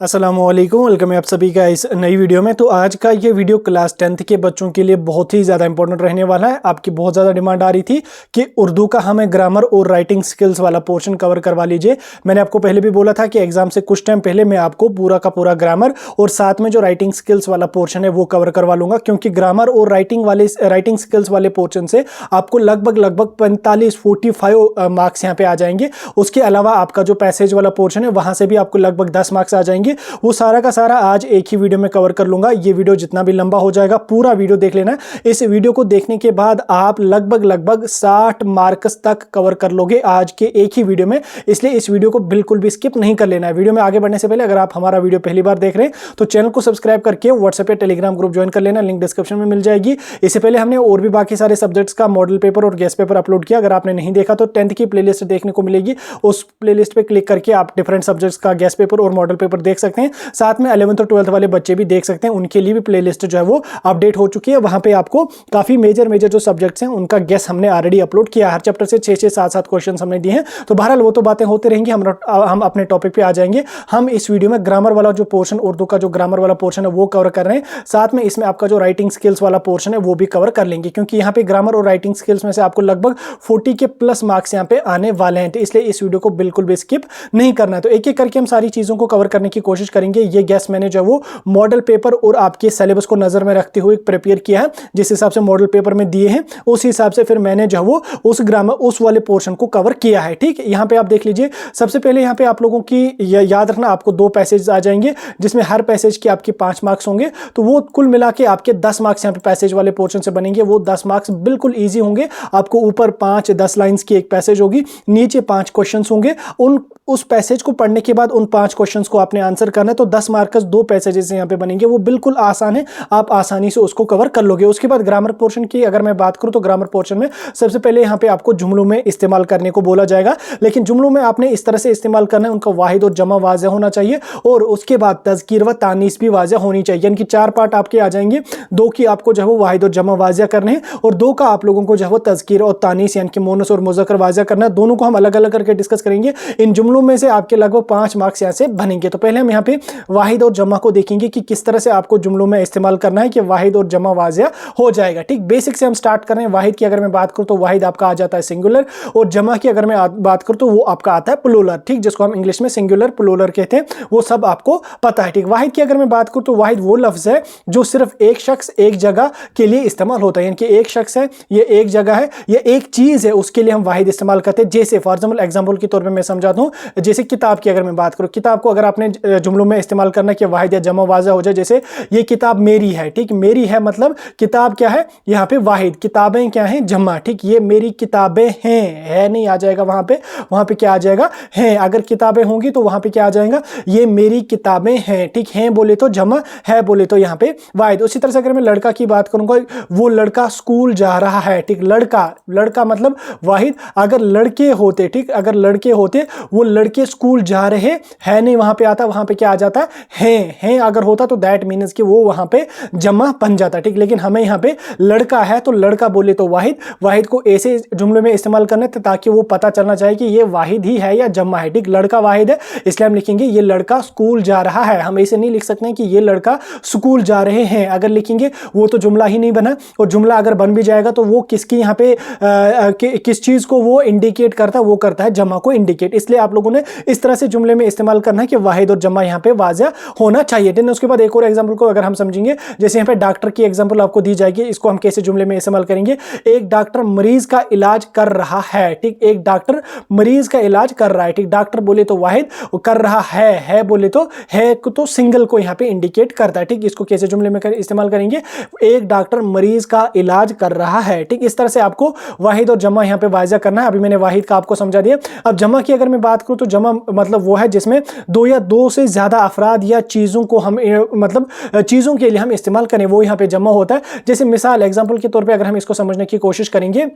अस्सलामुअलैकुम, वेलकम है आप सभी का इस नई वीडियो में। तो आज का ये वीडियो क्लास 10th के बच्चों के लिए बहुत ही ज़्यादा इंपॉर्टेंट रहने वाला है। आपकी बहुत ज़्यादा डिमांड आ रही थी कि उर्दू का हमें ग्रामर और राइटिंग स्किल्स वाला पोर्शन कवर करवा लीजिए। मैंने आपको पहले भी बोला था कि एग्जाम से कुछ टाइम पहले मैं आपको पूरा का पूरा ग्रामर और साथ में जो राइटिंग स्किल्स वाला पोर्शन है वो कवर करवा लूंगा, क्योंकि ग्रामर और राइटिंग स्किल्स वाले पोर्शन से आपको लगभग 45 मार्क्स यहाँ पे आ जाएंगे। उसके अलावा आपका जो पैसेज वाला पोर्शन है वहां से भी आपको लगभग 10 मार्क्स आ जाएंगे। वो सारा का सारा आज एक ही वीडियो में कवर कर लूंगा। ये वीडियो जितना भी लंबा हो जाएगा पूरा वीडियो देख लेना। इस वीडियो को देखने के बाद आप लगभग 60 मार्क्स तक कवर कर लोगे आज के एक ही वीडियो में, इसलिए इस वीडियो को बिल्कुल भी स्किप नहीं कर लेना है। वीडियो में आगे बढ़ने से पहले अगर आप हमारा वीडियो पहली बार देख रहे हैं तो चैनल को सब्सक्राइब करके व्हाट्सएप पे टेलीग्राम ग्रुप ज्वाइन कर लेना, लिंक डिस्क्रिप्शन में मिल जाएगी। इससे पहले हमने और भी बाकी सारे सब्जेक्ट्स का मॉडल पेपर और गेस्ट पेपर अपलोड किया। अगर आपने नहीं देखा तो 10th की प्लेलिस्ट देखने को मिलेगी, उस प्लेलिस्ट पे क्लिक करके आप डिफरेंट सब्जेक्ट्स का गेस्ट पेपर और मॉडल पेपर देख सकते हैं। साथ में 11th और 12th वाले बच्चे भी देख सकते हैं, उनके लिए भी प्लेलिस्ट जो है वो अपडेट हो चुकी है। वहां पे आपको काफी मेजर जो सब्जेक्ट्स हैं उनका गेस हमने ऑलरेडी अपलोड किया। हर चैप्टर से 6 7 क्वेश्चन हमने दिए हैं। तो बहरहाल वो तो बातें होती रहेंगी, हम अपने टॉपिक पे आ जाएंगे। हम इस वीडियो में ग्रामर वाला जो पोर्शन, उर्दू का जो ग्रामर वाला पोर्शन है वो कवर कर रहे हैं। साथ में इसमें आपका जो राइटिंग स्किल्स वाला पोर्शन है वो भी कवर कर लेंगे, क्योंकि यहाँ पे ग्रामर और राइटिंग स्किल्स में से आपको लगभग 40 के प्लस मार्क्स यहाँ पे आने वाले हैं। तो इसलिए इस वीडियो को बिल्कुल भी स्किप नहीं करना है। तो एक एक करके हम सारी चीजों को कवर करने की कोशिश करेंगे। ये गैस मैंने जो है वो मॉडल पेपर और आपके सिलेबस को नजर में रखते हुए प्रिपेयर किया है। जिस हिसाब से मॉडल पेपर में दिए हैं उस हिसाब से फिर मैंने जो है वो उस ग्रामर उस वाले पोर्शन को कवर किया है। ठीक है, यहाँ पे आप देख लीजिए। सबसे पहले यहाँ पे आप लोगों की याद रखना, आपको 2 पैसेज आ जाएंगे जिसमें हर पैसेज के आपके 5 मार्क्स होंगे। तो वो कुल मिला के आपके 10 मार्क्स यहाँ पे पैसेज वाले पोर्शन से बनेंगे। वो 10 मार्क्स बिल्कुल ईजी होंगे। आपको ऊपर 5-10 लाइंस की एक पैसेज होगी, नीचे 5 क्वेश्चन होंगे। उस पैसेज को पढ़ने के बाद उन 5 क्वेश्चंस को आपने आंसर करना है। तो 10 मार्क्स 2 पैसेजेस यहाँ पे बनेंगे। वो बिल्कुल आसान है, आप आसानी से उसको कवर कर लोगे। उसके बाद ग्रामर पोर्शन की अगर मैं बात करूं तो ग्रामर पोर्शन में सबसे पहले यहाँ पे आपको जुमलों में इस्तेमाल करने को बोला जाएगा, लेकिन जुमलों में आपने इस तरह से इस्तेमाल करना है, उनका वाहिद और जमा वाज़ेह होना चाहिए, और उसके बाद तज़कीर व तानीस भी वाज़ेह होनी चाहिए। यानी कि 4 पार्ट आपके आ जाएंगे। 2 की आपको जो है वो वाहिद और जमा वाज़ेह करने हैं, और 2 का आप लोगों को जो है वो तज़कीर और तानीस यानी कि मोनस और मुज़क्कर वाज़ेह करना है। दोनों को हम अलग अलग करके डिस्कस करेंगे। इन जुमलों में से आपके लगभग 5 मार्क्स यहाँ से बनेंगे। तो पहले हम यहाँ पे वाहिद और जमा को देखेंगे कि किस तरह से आपको जुमलों में इस्तेमाल करना है कि वाहिद और जमा वाज़ेह हो जाएगा। ठीक, बेसिक से हम स्टार्ट कर रहे हैं। वाहिद की अगर मैं बात करूं तो वाहिद आपका आ जाता है सिंगुलर, और जमा की अगर मैं बात करूं तो वो आपका आता है प्लूरल। ठीक, जिसको हम इंग्लिश में सिंगुलर प्लूरल कहते हैं, वो सब आपको पता है। ठीक, वाहिद की अगर मैं बात करूं तो वाहिद वो लफ्ज है जो सिर्फ एक शख्स एक जगह के लिए इस्तेमाल होता है। यानी कि एक शख्स है, ये एक जगह है, ये एक चीज है, उसके लिए हम वाहिद इस्तेमाल करते हैं। जैसे फॉर एग्जाम्पल के तौर पर मैं समझाता हूं, जैसे किताब की अगर मैं बात करूं, किताब को अगर आपने जुमलों में इस्तेमाल करना कि वाहिद या जमा वाज़ेह हो जाए। जैसे ये किताब मेरी है। ठीक, मेरी है मतलब किताब क्या है यहाँ पे वाहिद, किताबें क्या हैं जमा। ठीक, ये मेरी किताबें हैं, है नहीं आ जाएगा वहां पे क्या आ जाएगा, हैं। अगर किताबें होंगी तो वहां पे क्या आ जाएगा, ये मेरी किताबें हैं। ठीक, हैं बोले तो जमा, है बोले तो यहाँ पे वाहिद। उसी तरह से अगर मैं लड़का की बात करूंगा, वो लड़का स्कूल जा रहा है। ठीक, लड़का मतलब वाहिद। अगर लड़के होते, ठीक, अगर लड़के होते, वो लड़के स्कूल जा रहे, है नहीं वहां पे आता, वहां पे क्या आ जाता है अगर होता तो दैट मीन्स कि वो वहां पे जमा बन जाता। ठीक, लेकिन हमें यहाँ पे लड़का है तो लड़का बोले तो वाहिद को ऐसे जुमले में इस्तेमाल करना है ताकि वो पता चलना चाहिए कि ये वाहिद ही है या जमा है। ठीक, लड़का वाहिद है, इसलिए हम लिखेंगे ये लड़का स्कूल जा रहा है। हम ऐसे नहीं लिख सकते हैं कि ये लड़का स्कूल जा रहे हैं। अगर लिखेंगे वो तो जुमला ही नहीं बना, और जुमला अगर बन भी जाएगा तो वो किसकी यहाँ पे किस चीज को वो इंडिकेट करता है, वो करता है जमा को इंडिकेट। इसलिए आप लोगों ने इस तरह से जुमले में इस्तेमाल करना है कि वाहिद और जमा यहाँ पे वाज़ेह होना चाहिए। देन उसके बाद एक और एग्जांपल को अगर हम समझेंगे, जैसे यहाँ पे डॉक्टर की एग्जांपल आपको दी जाएगी, इसको हम कैसे जुमले में इस्तेमाल करेंगे। एक डॉक्टर मरीज का इलाज कर रहा है। ठीक, एक डॉक्टर मरीज का इलाज कर रहा है। ठीक, डॉक्टर बोले तो वाहिद, कर रहा है बोले तो है तो सिंगल को यहाँ पे इंडिकेट करता है। ठीक, इसको कैसे जुमले में इस्तेमाल करेंगे, एक डॉक्टर मरीज का इलाज कर रहा है। ठीक, इस तरह से आपको वाहिद और जमा यहाँ पे वाज़ेह करना है। अभी मैंने वाहिद का आपको समझा दिया। अब जमा की अगर मैं बात करूं तो जमा मतलब वो है जिसमें 2 या 2 से ज्यादा अफराद या चीजों को हम मतलब चीजों के लिए हम इस्तेमाल करें, वो यहाँ पे जमा होता है। जैसे मिसाल एग्जांपल के तौर पे अगर हम इसको समझने की कोशिश करेंगे,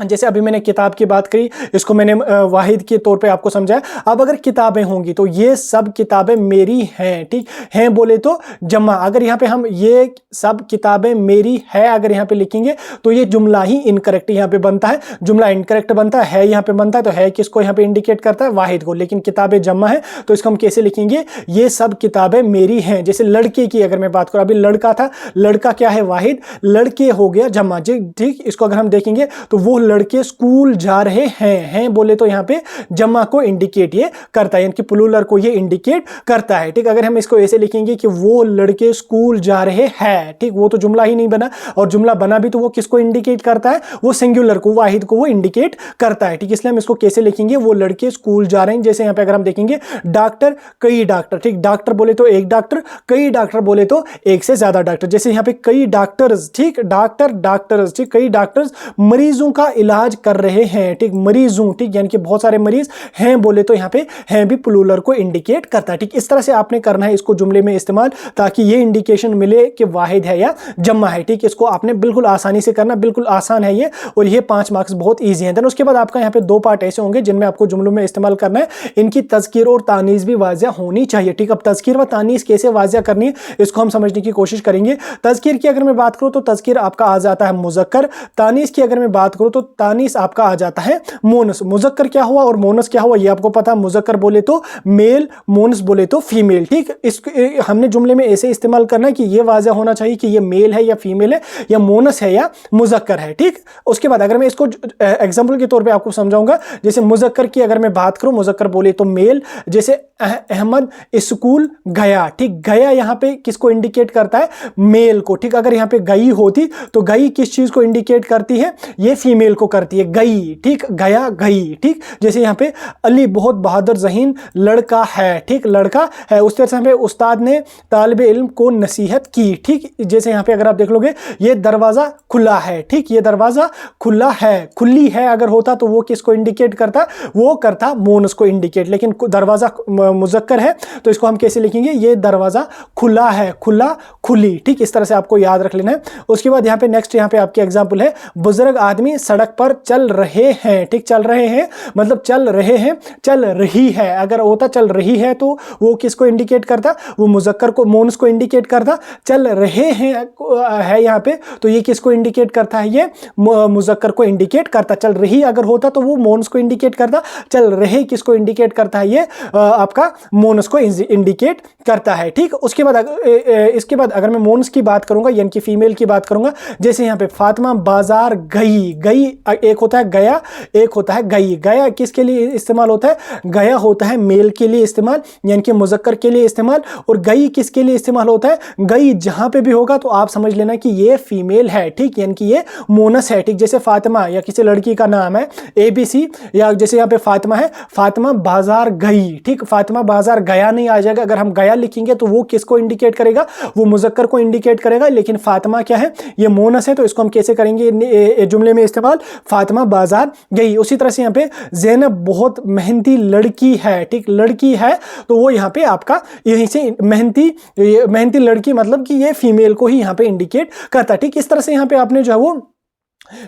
जैसे अभी मैंने किताब की बात करी, इसको मैंने वाहिद के तौर पे आपको समझाया। अब अगर किताबें होंगी तो ये सब किताबें मेरी हैं, ठीक हैं बोले तो जमा। अगर यहाँ पे हम ये सब किताबें मेरी है अगर यहाँ पे लिखेंगे तो ये जुमला ही इनकरेक्ट यहाँ पे बनता है, जुमला इनकरेक्ट बनता है यहाँ पे बनता है। तो है किसको यहाँ पे इंडिकेट करता है? वाहिद को। लेकिन किताबें जमा है तो इसको हम कैसे लिखेंगे? ये सब किताबें मेरी हैं। जैसे लड़के की अगर मैं बात करूं, अभी लड़का था, लड़का क्या है? वाहिद, लड़के हो गया जमा जी, ठीक। इसको अगर हम देखेंगे तो वो लड़के स्कूल जा रहे हैं बोले तो यहाँ पे जमा को इंडिकेट ये करता है, यानी कि प्लूरल को ये इंडिकेट करता है, ठीक। अगर हम इसको ऐसे लिखेंगे कि वो लड़के स्कूल जा रहे हैं, ठीक, वो तो जुमला ही नहीं बना। और जुमला बना भी तो वो किसको इंडिकेट करता है? वो सिंगुलर को, वाहिद को वो इंडिकेट करता है, ठीक। इसलिए हम इसको कैसे लिखेंगे? वो लड़के स्कूल जा रहे हैं। जैसे यहाँ पे अगर हम देखेंगे डॉक्टर, कई डॉक्टर, ठीक। डॉक्टर बोले तो एक डॉक्टर, कई डॉक्टर बोले तो एक से ज्यादा डॉक्टर। जैसे यहाँ पे कई डॉक्टर्स, ठीक, डॉक्टर्स, ठीक, कई डॉक्टर्स मरीजों का इलाज कर रहे हैं, ठीक। मरीजों, ठीक, यानी कि बहुत सारे मरीज हैं बोले तो यहाँ पे हैं भी प्लूरल को इंडिकेट करता है, ठीक। इस तरह से आपने करना है इसको जुमले में इस्तेमाल, ताकि ये इंडिकेशन मिले कि वाहिद है या जम्मा है, ठीक। इसको आपने बिल्कुल आसानी से करना, बिल्कुल आसान है ये, और ये 5 मार्क्स बहुत ईजी हैं। देन उसके बाद आपका यहाँ पे 2 पार्ट ऐसे होंगे जिनमें आपको जुमलों में इस्तेमाल करना है। इनकी तज़कीर और तानीस भी वाज़िया होनी चाहिए, ठीक। अब तज़कीर व तानीस कैसे वाज़िया करनी है इसको हम समझने की कोशिश करेंगे। तज़कीर की अगर मैं बात करूँ तो तज़कीर आपका आ जाता है मुज़क्कर। तानीस की अगर मैं बात करूँ तो तानीस आपका आ जाता है मोनस। मुज़क्कर क्या हुआ और मोनस क्या हुआ ये आपको पता। मुज़क्कर बोले तो मेल, मोनस बोले तो फीमेल, ठीक। इसको हमने जुमले में ऐसे इस्तेमाल करना है कि ये वाज़िया होना चाहिए कि ये मेल है या फीमेल है, या मोनस है या मुज़क्कर है, ठीक। उसके बाद अगर मैं इसको एग्जाम्पल के तौर पर आपको समझाऊंगा, जैसे मुज़क्कर की अगर मैं बात करूँ, मुज़क्कर बोले तो मेल। जैसे अहमद स्कूल गया, ठीक। गया यहाँ पे किसको इंडिकेट करता है? मेल को, ठीक। अगर यहाँ पे गई होती तो गई किस चीज को इंडिकेट करती है? ये फीमेल को करती है, गई, ठीक। गया, गई, ठीक। जैसे यहाँ पे अली बहुत बहादुर ज़हीन लड़का है, ठीक, लड़का है। उस तरह से उस्ताद ने तालिबे इल्म को नसीहत की, ठीक। जैसे यहाँ पे अगर आप देख लोगे ये दरवाजा खुला है, ठीक, ये दरवाजा खुला है। खुली है अगर होता तो वो किसको इंडिकेट करता? वो करता मोनस को इंडिकेट। लेकिन दरवाजा मुज़क्कर है तो इसको हम कैसे लिखेंगे? ये दरवाजा खुला है, खुला, खुली, ठीक। इस तरह से आपको याद रख लेना है। उसके बाद यहाँ पे नेक्स्ट यहाँ पे आपकी एग्जांपल है, बुजुर्ग आदमी सड़क पर चल रहे हैं, ठीक। चल रहे हैं मतलब चल रहे हैं, चल रही है। अगर होता चल रही है तो वो किसको इंडिकेट करता? वो मुज़क्कर को, मोनस को इंडिकेट करता। चल रहे हैं है यहाँ पे तो ये किसको इंडिकेट करता है? ये मुज़क्कर को इंडिकेट करता। चल रही अगर होता तो वो मोनस को इंडिकेट करता। चल रहे किसको इंडिकेट करता है? ये आपका मोनस को इंडिकेट करता है, ठीक। उसके बाद इसके बाद अगर मैं मोनस की बात करूंगा यानी कि फीमेल की बात करूंगा, जैसे यहाँ पे फातिमा बाजार गई। गई एक होता है गया, एक होता है गई। गया किसके लिए इस्तेमाल होता है? गया होता है मेल के लिए इस्तेमाल, यानी कि मुज़क्कर के लिए इस्तेमाल। और गई किसके लिए इस्तेमाल होता है? गई जहां पे भी होगा तो आप समझ लेना कि ये फीमेल है, ठीक, यानी कि ये मोनस है, ठीक। जैसे फातिमा या किसी लड़की का नाम है ABC, या जैसे यहाँ पे फातिमा है, फातिमा बाजार गई, ठीक। फातिमा बाजार गया नहीं आ जाएगा। अगर हम गया लिखेंगे तो वो किसको इंडिकेट करेगा? वो मुज़क्कर को इंडिकेट करेगा। लेकिन फातिमा क्या है? ये मोनस है तो इसको हम कैसे करेंगे जुमले में इस्तेमाल? फातिमा बाजार गई। उसी तरह से यहाँ पे ज़ैनब बहुत मेहनती है, ठीक, लड़की है तो वो यहाँ पे आपका यहीं से मेहनती लड़की मतलब कि ये फीमेल को ही यहाँ पे इंडिकेट करता है, ठीक। इस तरह से यहाँ पे आपने जो है वो,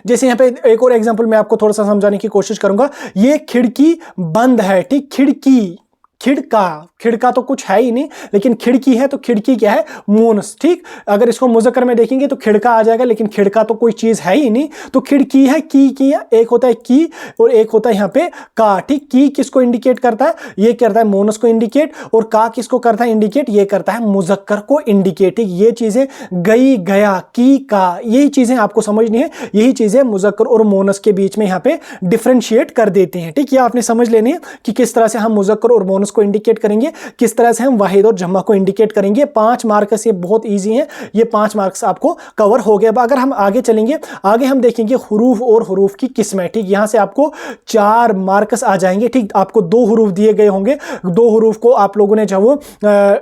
जैसे यहाँ पे एक और एग्जांपल मैं आपको थोड़ा सा समझाने की कोशिश करूंगा। ये खिड़की बंद है, ठीक। खिड़का तो कुछ है ही नहीं, लेकिन खिड़की है तो खिड़की क्या है? मोनस, ठीक। अगर इसको मुज़क्कर में देखेंगे तो खिड़का आ जाएगा, लेकिन खिड़का तो कोई चीज है ही नहीं, तो खिड़की है। की एक होता है की और एक होता है यहाँ पे का, ठीक। की किसको इंडिकेट करता है? ये करता है मोनस को इंडिकेट। और का किसको करता है इंडिकेट? ये करता है मुज़क्कर को इंडिकेट, ठीक। ये चीजें गई, गया, की, का, यही चीजें आपको समझनी है। यही चीजें मुज़क्कर और मोनस के बीच में यहाँ पे डिफरेंशिएट कर देते हैं, ठीक। ये आपने समझ लेनी है कि किस तरह से हम मुज़क्कर और मोनस को इंडिकेट करेंगे, किस तरह से हम वाहिद और जम्मा को इंडिकेट करेंगे। 5 मार्क्स ये बहुत इजी हैं, ये 5 मार्क्स आपको कवर हो गया। अगर हम आगे चलेंगे, आगे हम देखेंगे हुरूफ और हुरूफ की किस्में, ठीक। यहां से आपको 4 मार्क्स आ जाएंगे, ठीक। आपको 2 हुरूफ दिए गए होंगे, 2 हुरूफ को आप लोगों ने जो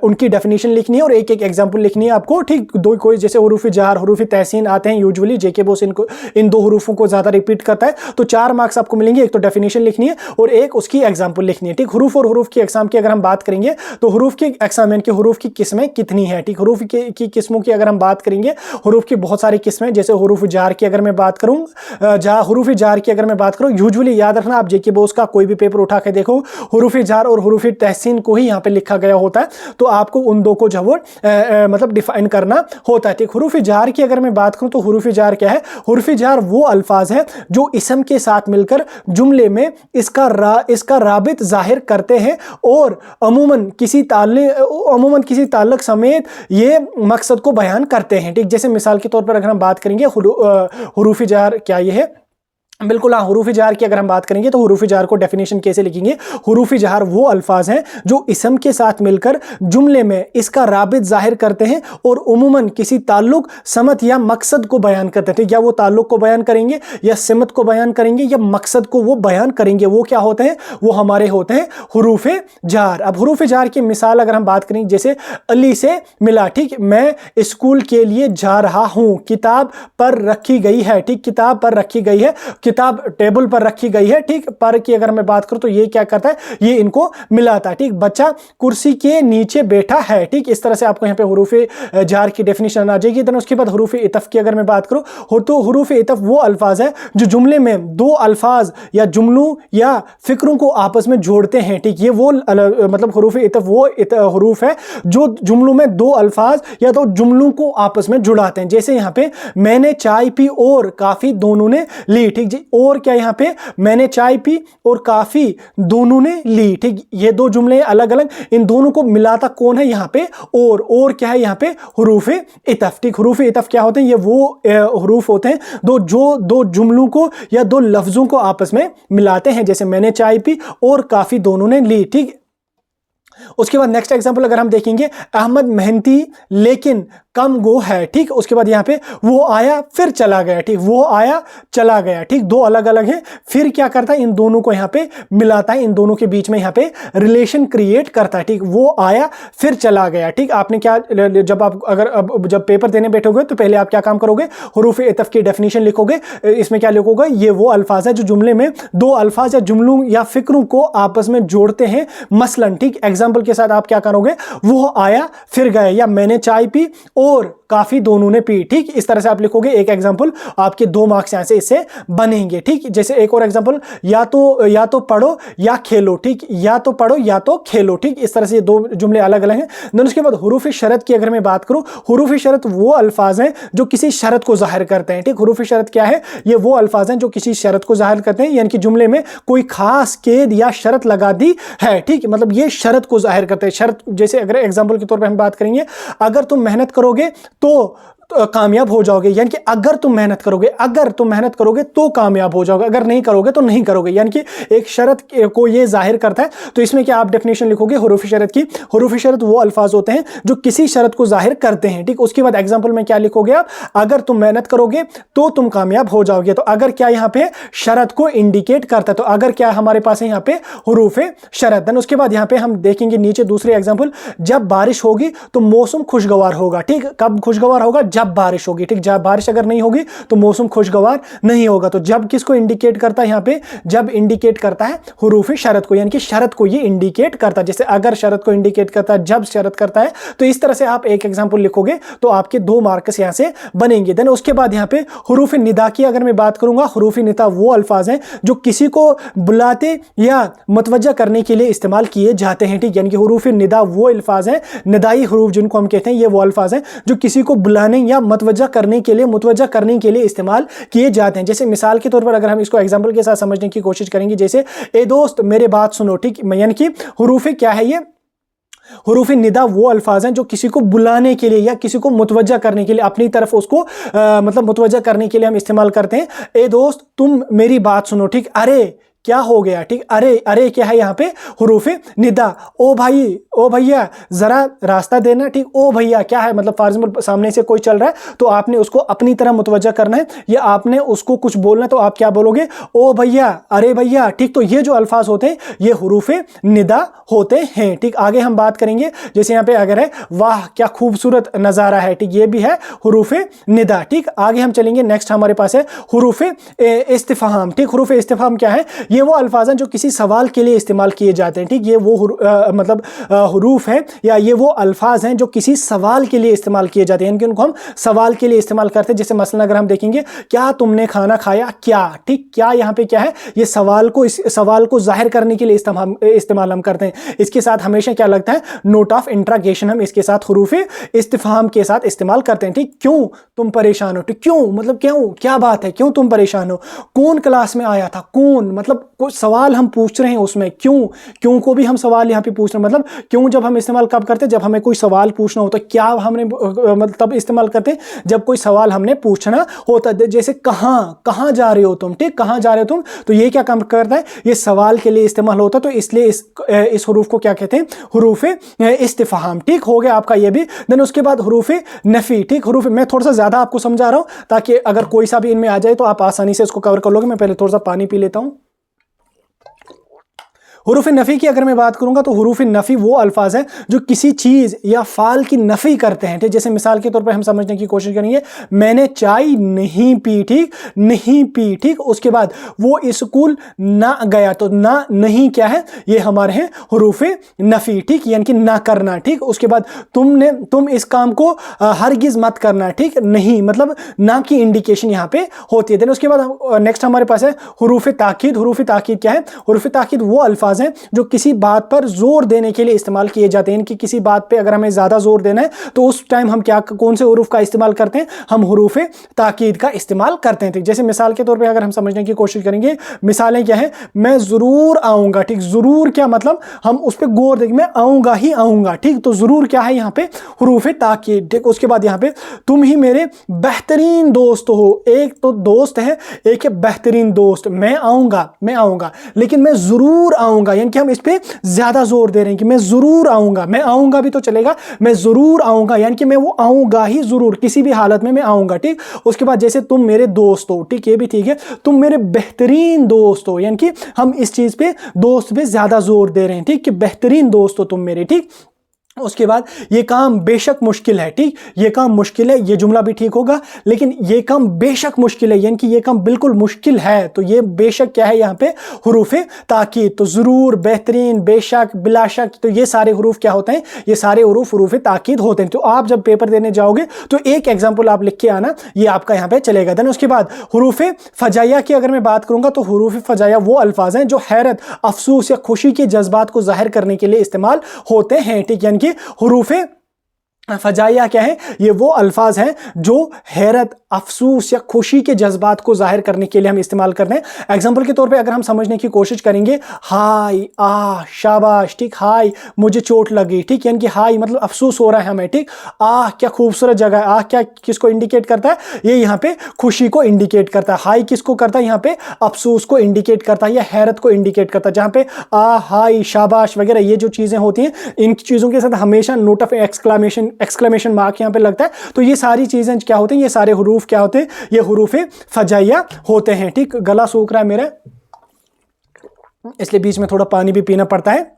उनकी डेफिनेशन लिखनी है और एक एग्जाम्पल लिखनी है आपको, ठीक। दो कोई जैसे हुरूफ जार, हुरूफ तहसीन आते हैं यूजुअली, जेके बोस इन 2 हुरूफों को ज्यादा रिपीट करता है, तो 4 मार्क्स आपको मिलेंगे। एक तो डेफिनेशन लिखनी है और एक उसकी एग्जाम्पल लिखनी है, ठीक। हुरूफ और हुरूफ की अकसाम की अगर हम बात करेंगे तो हरूफ की अकसाम यानी कि हरूफ की किस्में कितनी है, ठीक। हरूफ की किस्मों की अगर हम बात करेंगे, हरूफ की बहुत सारी किस्में, जैसे हरूफ जार की अगर मैं बात करूं, हरूफ जार की अगर मैं बाबात करूं, यूजुअली याद रखना आप जेके बोस का कोई भी पेपर उठा के देखो, हरूफ जार और हरूफ तहसीन को ही यहाँ पे लिखा गया होता है, तो आपको उन दो को जो वो मतलब डिफाइन करना होता है, ठीक। हरूफ जार की अगर मैं बात करूं तो हरूफ जार क्या है, हरूफ जार वो अल्फाज है जो इसम के साथ मिलकर जुमले में इसका राबित जाहिर करते हैं और अमूमन किसी ताल्लुक समेत ये मकसद को बयान करते हैं, ठीक। जैसे मिसाल के तौर पर अगर हम बात करेंगे हरूफ जार क्या ये है, बिल्कुल हाँ, हरूफ जार की अगर हम बात करेंगे तो हरूफ जार को डेफिनेशन कैसे लिखेंगे, हरूफ जार वो अल्फाज हैं जो इसम के साथ मिलकर जुमले में इसका राबित जाहिर करते हैं और उमूमन किसी ताल्लुक, समत या मकसद को बयान करते हैं, ठीक। या वो ताल्लुक को बयान करेंगे या सिमत को बयान करेंगे या मकसद को वो बयान करेंगे, वो क्या होते हैं, वो हमारे होते हैं हरूफ जार। अब हरूफ जार की मिसाल अगर हम बात करेंगे, जैसे अली से मिला, ठीक, मैं स्कूल के लिए जा रहा हूं, किताब पर रखी गई है, ठीक, किताब पर रखी गई है, किताब टेबल पर रखी गई है, ठीक। पर की अगर मैं बात करूं तो ये क्या करता है, ये इनको मिलाता है, ठीक। बच्चा कुर्सी के नीचे बैठा है, ठीक। इस तरह से आपको यहाँ पे हरूफ जार की डेफिनेशन आ जाएगी। देन उसके बाद हरूफ इतफ की अगर मैं बात करूं तो हरूफ इतफ वो अल्फाज है जो जुमले में दो अल्फाज या जुमलों या फिक्रों को आपस में जोड़ते हैं, ठीक। ये वो मतलब हरूफ इतफ वो हरूफ है जो जुमलों में दो अल्फाज या दो जुमलों को आपस में जुड़ाते हैं। जैसे यहाँ पे मैंने चाय पी और काफी दोनों ने ली, ठीक। और क्या यहाँ पे मैंने चाय पी और काफी दोनों ने ली, ठीक। ये दो जुमले अलग अलग, इन दोनों को मिलाता कौन है यहाँ पे, और क्या है यहाँ पे, हरूफ इतफ, ठीक। हरूफ इतफ क्या होते हैं, ये वो हरूफ होते हैं जो दो जुमलों को या दो लफ्जों को आपस में मिलाते हैं, जैसे मैंने चाय पी और काफी दोनों ने ली, ठीक। उसके बाद नेक्स्ट एग्जांपल अगर हम देखेंगे, अहमद मेहनती लेकिन कम गो है, ठीक। उसके बाद यहाँ पे वो आया फिर चला गया, ठीक। वो आया चला गया, ठीक। दो अलग अलग हैं, फिर क्या करता है, इन दोनों को यहाँ पे मिलाता है, इन दोनों के बीच में यहाँ पे रिलेशन क्रिएट करता है, ठीक। वो आया फिर चला गया, ठीक। आपने क्या, जब पेपर देने बैठोगे तो पहले आप क्या काम करोगे, हरूफ इतफ की डेफिनेशन लिखोगे, इसमें क्या लिखोगे, ये वो अल्फाज है जो जुमले में दो अल्फाज या जुमलों या फिक्रों को आपस में जोड़ते हैं, मसलन, ठीक। एग्जाम्पल के साथ आप क्या करोगे, वो आया फिर गया, या मैंने चाय पी और काफी दोनों ने पी, ठीक। इस तरह से आप लिखोगे एक एग्जांपल, आपके 2 मार्क्स यहां से इससे बनेंगे, ठीक। जैसे एक और एग्जांपल, या तो पढ़ो या खेलो, ठीक। या तो पढ़ो या तो खेलो, ठीक। इस तरह से ये दो जुमले अलग अलग हैं। देन उसके बाद हरूफ शरत की अगर मैं बात करूं, हरूफ शरत वो अल्फाज हैं जो किसी शरत को जाहिर करते हैं, ठीक। हरूफ शरत क्या है, ये वो अल्फाज हैं जो किसी शरत को जाहिर करते हैं, यानी कि जुमले में कोई खास कैद या शरत लगा दी है, ठीक। मतलब ये शरत को जाहिर करते हैं। शरत जैसे अगर एग्जांपल के तौर पे हम बात करेंगे, अगर तुम मेहनत करोगे तो कामयाब हो जाओगे, यानी कि अगर तुम मेहनत करोगे तो कामयाब हो जाओगे, अगर नहीं करोगे तो नहीं करोगे, यानी कि एक शरत को ये जाहिर करता है। तो इसमें क्या आप डेफिनेशन लिखोगे हरूफ शरत की, हरूफ शरत वो अल्फाज होते हैं जो किसी शरत को जाहिर करते हैं, ठीक। उसके बाद एग्जांपल में क्या लिखोगे आप, अगर तुम मेहनत करोगे तो तुम कामयाब हो जाओगे। तो अगर क्या यहाँ पे शरत को इंडिकेट करता है, तो अगर क्या हमारे पास है यहाँ पे हरूफ शरत। देन उसके बाद यहाँ पे हम देखेंगे नीचे दूसरे एग्जाम्पल, जब बारिश होगी तो मौसम खुशगवार होगा, ठीक। कब खुशगवार होगा, जब बारिश होगी, ठीक। जब बारिश अगर नहीं होगी तो मौसम खुशगवार नहीं होगा। तो जब किसको इंडिकेट करता है यहाँ पे, जब इंडिकेट करता है हरूफ शरत को, यानी कि शरत को ये इंडिकेट करता है। जैसे अगर शरत को इंडिकेट करता है, जब शरत करता है, तो इस तरह से आप एक एग्जांपल लिखोगे तो आपके 2 मार्क्स यहां से बनेंगे। देन उसके बाद यहाँ पे हरूफ निदा की अगर मैं बात करूंगा, हरूफ निदा वो अल्फाज हैं जो किसी को बुलाते या मुतवज्जा करने के लिए इस्तेमाल किए जाते हैं, ठीक। यानी कि हरूफ निदा वो अल्फाज हैं, निदाई हरूफ जिनको हम कहते हैं, ये वो अल्फाज हैं जो किसी को बुलाने या मुतवज्जा करने के लिए इस्तेमाल किए जाते हैं। जैसे मिसाल के तौर पर अगर हम इसको एग्जांपल के साथ समझने की कोशिश करेंगे, जैसे ए दोस्त मेरे बात सुनो, ठीक। यानी कि हरूफ क्या है, ये हरूफ निदा वो अल्फाज हैं जो किसी को बुलाने के लिए या किसी को मुतवज्जा करने के लिए, अपनी तरफ उसको मतलब मुतवज्जा करने के लिए हम इस्तेमाल करते हैं। ए दोस्त तुम मेरी बात सुनो, ठीक। अरे क्या हो गया, ठीक। अरे क्या है यहाँ पे, हरूफ निदा। ओ भैया जरा रास्ता देना, ठीक। ओ भैया क्या है, मतलब फॉर एग्जांपल सामने से कोई चल रहा है तो आपने उसको अपनी तरह मुतवज्जा करना है या आपने उसको कुछ बोलना है, तो आप क्या बोलोगे, ओ भैया, अरे भैया, ठीक। तो ये जो अल्फाज होते हैं ये हरूफ निदा होते हैं, ठीक। आगे हम बात करेंगे, जैसे यहाँ पे अगर है वाह क्या खूबसूरत नजारा है, ठीक। ये भी है हरूफ निदा, ठीक। आगे हम चलेंगे, नेक्स्ट हमारे पास है हरूफ इस्तिफहाम, ठीक। हरूफ इस्तिफहाम क्या है, ये वो अल्फाज हैं जो किसी सवाल के लिए इस्तेमाल किए जाते हैं, ठीक। ये वो मतलब हुरूफ हैं या ये वो अल्फाज हैं जो किसी सवाल के लिए इस्तेमाल किए जाते हैं, यानी कि उनको हम सवाल के लिए इस्तेमाल करते हैं। जैसे मसलन अगर हम देखेंगे क्या तुमने खाना खाया, क्या, ठीक। क्या यहाँ पे क्या है, ये सवाल को जाहिर करने के लिए इस्तेमाल हम करते हैं। इसके साथ हमेशा क्या लगता है, नोट ऑफ इंट्रागेशन हम इसके साथ हुरूफ इस्तिफहाम के साथ इस्तेमाल करते हैं, ठीक। क्यों तुम परेशान हो, ठीक। क्यों मतलब क्यों, क्या बात है, क्यों तुम परेशान हो। कौन क्लास में आया था, कौन, मतलब कोई सवाल हम पूछ रहे हैं उसमें, क्यों को भी हम सवाल यहाँ पे पूछ रहे हैं। मतलब क्यों जब हम इस्तेमाल कब करते हैं, जब हमें कोई सवाल पूछना होता है। क्या हमने मतलब तब इस्तेमाल करते हैं जब कोई सवाल हमने पूछना होता है। जैसे कहाँ जा रहे हो तुम, ठीक। कहाँ जा रहे हो तुम, तो ये क्या काम करता है, ये सवाल के लिए इस्तेमाल होता है। तो इसलिए इस हुरूफ को क्या कहते हैं, हुरूफ इस्तिफहाम, ठीक। हो गया आपका ये भी। देन उसके बाद हुरूफ नफी, ठीक। हुरूफ मैं थोड़ा सा ज्यादा आपको समझा रहा हूं ताकि अगर कोई सा भी इनमें आ जाए तो आप आसानी से इसको कवर कर लोगे। मैं पहले थोड़ा सा पानी पी लेता हूं। हुरूफ नफ़ी की अगर मैं बात करूंगा तो हुरूफ नफ़ी वो अल्फाज हैं जो किसी चीज़ या फाल की नफ़ी करते हैं, ठीक। जैसे मिसाल के तौर पर हम समझने की कोशिश करेंगे, मैंने चाय नहीं पी, ठीक, नहीं पी, ठीक। उसके बाद वो स्कूल ना गया, तो ना नहीं क्या है, ये हमारे हैं हुरूफ नफ़ी, ठीक, यानी कि ना करना, ठीक। उसके बाद तुम इस काम को हरगिज़ मत करना, ठीक। नहीं मतलब ना की इंडिकेशन यहाँ पे होती है। देन उसके बाद नेक्स्ट हमारे पास है हुरूफ ताकीद। हुरूफ ताकीद क्या है, हुरूफ ताकीद वो अल्फाज हैं जो किसी बात पर जोर देने के लिए इस्तेमाल किए जाते हैं। इनकी किसी बात पे अगर हमें ज्यादा जोर देना है तो उस टाइम हम कौन से हुरूफ का इस्तेमाल करते हैं, हम हुरूफ ताकीद का इस्तेमाल करते हैं, ठीक। जैसे मिसाल के तौर पे अगर हम समझने की कोशिश करेंगे, मिसालें क्या है, मैं जरूर आऊंगा, ठीक। जरूर क्या मतलब, हम उस पर गौर देंगे, मैं आऊंगा ही आऊंगा, ठीक। तो जरूर क्या है यहाँ पे, हुरूफ ताकीद, ठीक। उसके बाद यहाँ पे तुम ही मेरे बेहतरीन दोस्त हो। एक तो दोस्त है, एक है बेहतरीन दोस्त। मैं आऊंगा लेकिन मैं जरूर आऊंगा, यानी कि हम इस पे ज्यादा जोर दे रहे हैं कि मैं जरूर आऊंगा। मैं आऊंगा भी तो चलेगा, मैं जरूर आऊंगा, यानी कि मैं वो आऊंगा ही जरूर, किसी भी हालत में मैं आऊंगा, ठीक। उसके बाद जैसे तुम मेरे दोस्त हो, ठीक, ये भी ठीक है। तुम मेरे बेहतरीन दोस्त हो, यानी कि हम इस चीज पे, दोस्त पे ज्यादा जोर दे रहे हैं, ठीक, कि बेहतरीन दोस्त हो तुम मेरे, ठीक। उसके बाद ये काम बेशक मुश्किल है, ठीक। ये काम मुश्किल है, ये जुमला भी ठीक होगा, लेकिन ये काम बेशक मुश्किल है, यानी कि ये काम बिल्कुल मुश्किल है। तो ये बेशक क्या है यहाँ पे, हुरूफ ताकीद। तो जरूर, बेहतरीन, बेशक, बिलाशक, तो ये सारे हुरूफ क्या होते हैं, ये सारे हुरूफ ताकीद होते हैं। तो आप जब पेपर देने जाओगे तो एक एग्जाम्पल आप लिख के आना, ये आपका यहाँ पे चलेगा। देन उसके बाद हुरूफ फजाया की अगर मैं बात करूंगा तो हुरूफ फजाया वो अल्फाज हैं जो हैरत, अफसोस या खुशी के जज्बात को जाहिर करने के लिए इस्तेमाल होते हैं, ठीक। यानी हुरूफ फजाया क्या है, ये वो अल्फाज हैं जो हैरत, अफसोस या खुशी के जज्बात को जाहिर करने के लिए हम इस्तेमाल करते हैं। एग्जाम्पल के तौर पे अगर हम समझने की कोशिश करेंगे, हाय, शाबाश, ठीक, हाय मुझे चोट लगी, ठीक, यानी कि हाय मतलब अफसोस हो रहा है हमें, ठीक। क्या खूबसूरत जगह है। क्या किसको इंडिकेट करता है, ये यहाँ पे खुशी को इंडिकेट करता है। हाय किसको करता है, यहाँ पे अफसोस को इंडिकेट करता है या हैरत को इंडिकेट करता है। जहाँ पे हाय, शाबाश वगैरह ये जो चीजें होती हैं, इन चीजों के साथ हमेशा नोट ऑफ एक्सक्लेमेशन मार्क यहाँ पे लगता है। तो ये सारी चीजें क्या होती हैं, ये सारे हुरूफ क्या होते हैं, ये हुरूफ फजाइया होते हैं, ठीक। गला सूख रहा है मेरा, इसलिए बीच में थोड़ा पानी भी पीना पड़ता है।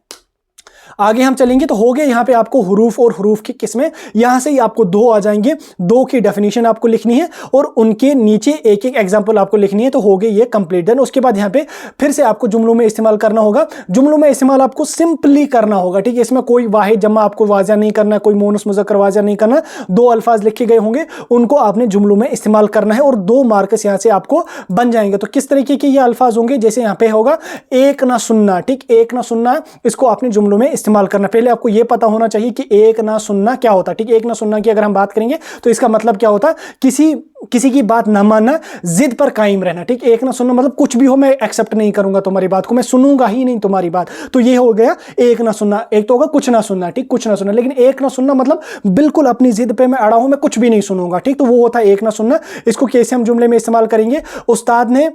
आगे हम चलेंगे तो हो गया यहाँ पे आपको हुरूफ और हुरूफ की किस्में। यहां से ही आपको दो आ जाएंगे, दो की डेफिनेशन आपको लिखनी है और उनके नीचे एक एक एग्जांपल आपको लिखनी है। तो हो गए ये कंप्लीट। देन उसके बाद यहाँ पे फिर से आपको जुमलों में इस्तेमाल करना होगा। जुमलों में इस्तेमाल आपको सिंपली करना होगा, ठीक है। इसमें कोई वाहिद जमा आपको वाज़ा नहीं करना, कोई मोनस मुज़क्कर वाज़ा नहीं करना। दो अल्फाज लिखे गए होंगे, उनको आपने जुमलों में इस्तेमाल करना है और 2 मार्क्स यहाँ से आपको बन जाएंगे। तो किस तरीके के ये अल्फाज होंगे, जैसे यहाँ पे होगा एक ना सुनना, ठीक, एक ना सुनना, इसको आपने जुमलों में इस्तेमाल करना। पहले आपको यह पता होना चाहिए कि एक ना सुनना क्या होता है, ठीक। एक ना सुनना की अगर हम बात करेंगे तो इसका मतलब क्या होता है, किसी की बात ना मानना, जिद पर कायम रहना, ठीक। एक ना सुनना मतलब कुछ भी हो मैं एक्सेप्ट नहीं करूंगा तुम्हारी बात को, मैं सुनूंगा ही नहीं तुम्हारी बात। तो ये हो गया एक ना सुनना। एक तो होगा कुछ ना सुनना, ठीक, कुछ ना सुनना, लेकिन एक ना सुनना मतलब बिल्कुल अपनी जिद पे मैं अड़ा हूं, मैं कुछ भी नहीं सुनूंगा, ठीक। तो वो होता है एक ना सुनना। इसको कैसे हम जुमले में इस्तेमाल करेंगे, उस्ताद ने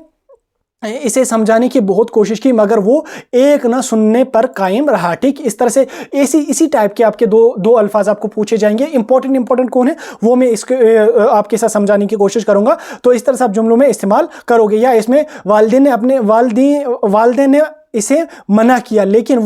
इसे समझाने की बहुत कोशिश की मगर वो एक ना सुनने पर कायम रहा, ठीक। इस तरह से इसी टाइप के आपके दो अल्फाज आपको पूछे जाएंगे। इंपॉर्टेंट कौन है वो मैं इसके आपके साथ समझाने की कोशिश करूंगा। तो इस तरह से आप जुमलों में इस्तेमाल करोगे। या इसमें वालिदैन ने इसे मना किया, लेकिन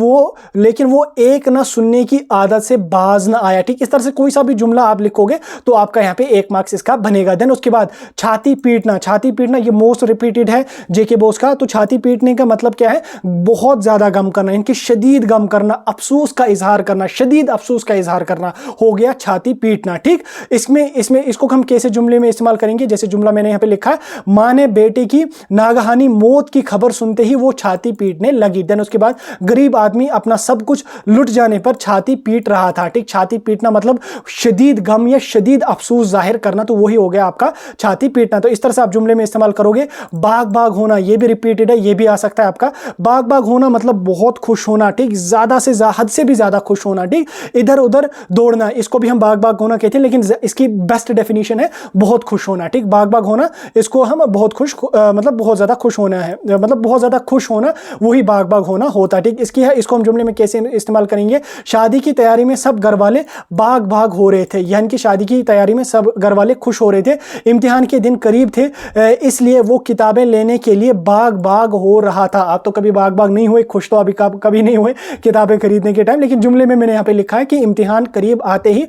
वो एक ना सुनने की आदत से बाज ना आया। ठीक, इस तरह से कोई सा भी जुमला आप लिखोगे तो आपका यहाँ पे 1 मार्क्स इसका बनेगा। देन उसके बाद छाती पीटना ये मोस्ट रिपीटेड है जेके बोस का। तो छाती पीटने का मतलब क्या है? बहुत ज्यादा गम करना, इनकी शदीद गम करना, अफसोस का इजहार करना, शदीद अफसोस का इजहार करना हो गया छाती पीटना। ठीक, इसमें इसको हम कैसे जुमले में इस्तेमाल करेंगे? जैसे जुमला मैंने यहाँ पे लिखा है, मां ने बेटे की नागहानी मौत की खबर सुनते ही वो छाती पीटने लगी। देन उसके बाद गरीब आदमी अपना सब कुछ लुट जाने पर छाती पीट रहा था। ठीक, छाती पीटना मतलब शदीद गम या शदीद अफसोस जाहिर करना, तो वही हो गया आपका छाती पीटना। तो इस तरह से आप जुमले में इस्तेमाल करोगे। बाग बाग होना, ये भी रिपीटेड है, ये भी आ सकता है आपका। बाग बाग होना मतलब बहुत खुश होना। ठीक, ज्यादा से हद से भी ज्यादा खुश होना। ठीक, इधर उधर दौड़ना, इसको भी हम बाग बाग होना कहते हैं, लेकिन इसकी बेस्ट डेफिनेशन है बहुत खुश होना। ठीक, बाग बाग होना, इसको हम बहुत खुश मतलब बहुत ज्यादा खुश होना है, मतलब बहुत ज्यादा खुश होना, वही बाग बाग होना होता है। ठीक, इसको हम जुमले में कैसे इस्तेमाल करेंगे? शादी की तैयारी में सब घर वाले बाग बाग हो रहे थे, यानी कि शादी की तैयारी में सब घर वाले खुश हो रहे थे। इम्तिहान के दिन करीब थे, इसलिए वो किताबें लेने के लिए बाग बाग हो रहा था। आप तो कभी बाग बाग नहीं हुए, खुश तो अभी कभी नहीं हुए किताबें खरीदने के टाइम, लेकिन जुमले में मैंने यहाँ पे लिखा है कि इम्तिहान करीब आते ही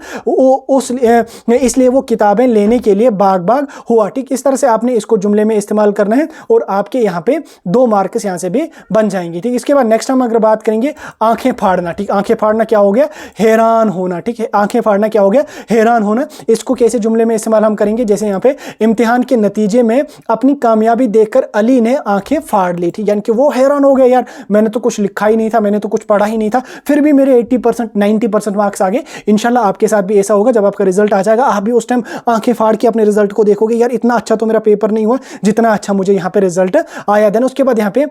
इसलिए वो किताबें लेने के लिए बाग बाग हुआ। ठीक, इस तरह से आपने इसको जुमले में इस्तेमाल करना है और आपके यहाँ पे 2 मार्क्स यहाँ से भी बन जाएंगे। ठीक, इसके बाद नेक्स्ट हम अगर बात करेंगे आंखें फाड़ना। ठीक, आंखें फाड़ना क्या हो गया? हैरान होना। ठीक है, आंखें फाड़ना क्या हो गया? हैरान होना। इसको कैसे जुमले में इस्तेमाल हम करेंगे? जैसे यहाँ पे इम्तिहान के नतीजे में अपनी कामयाबी देखकर अली ने आंखें फाड़ ली थी, यानी कि वो हैरान हो गया, यार मैंने तो कुछ लिखा ही नहीं था, मैंने तो कुछ पढ़ा ही नहीं था, फिर भी मेरे 80% 90% मार्क्स आ गए। इंशाल्लाह आपके साथ भी ऐसा होगा, जब आपका रिजल्ट आ जाएगा आप भी उस टाइम आंखें फाड़ के अपने रिजल्ट को देखोगे, यार इतना अच्छा तो मेरा पेपर नहीं हुआ जितना अच्छा मुझे यहाँ पे रिजल्ट आया। देन उसके बाद यहाँ पे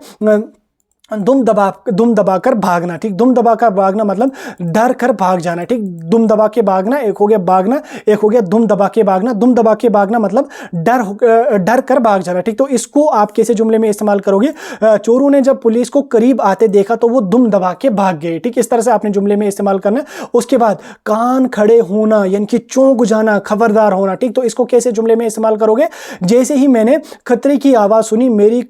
दुम दबाकर भागना। ठीक, दुम दबाकर भागना मतलब डर कर भाग जाना। ठीक, दुम दबा के भागना एक हो गया भागना, एक हो गया दुम दबा के भागना। दुम दबा के भागना मतलब डर कर भाग जाना। ठीक, तो इसको आप कैसे जुमले में इस्तेमाल करोगे? चोरों ने जब पुलिस को करीब आते देखा तो वो दुम दबा के भाग गए। ठीक, इस तरह से आपने जुमले में इस्तेमाल करना। उसके बाद कान खड़े होना, यानी कि चौंक जाना, खबरदार होना। ठीक, तो इसको कैसे जुमले में इस्तेमाल करोगे? जैसे ही मैंने खतरे की आवाज सुनी मेरे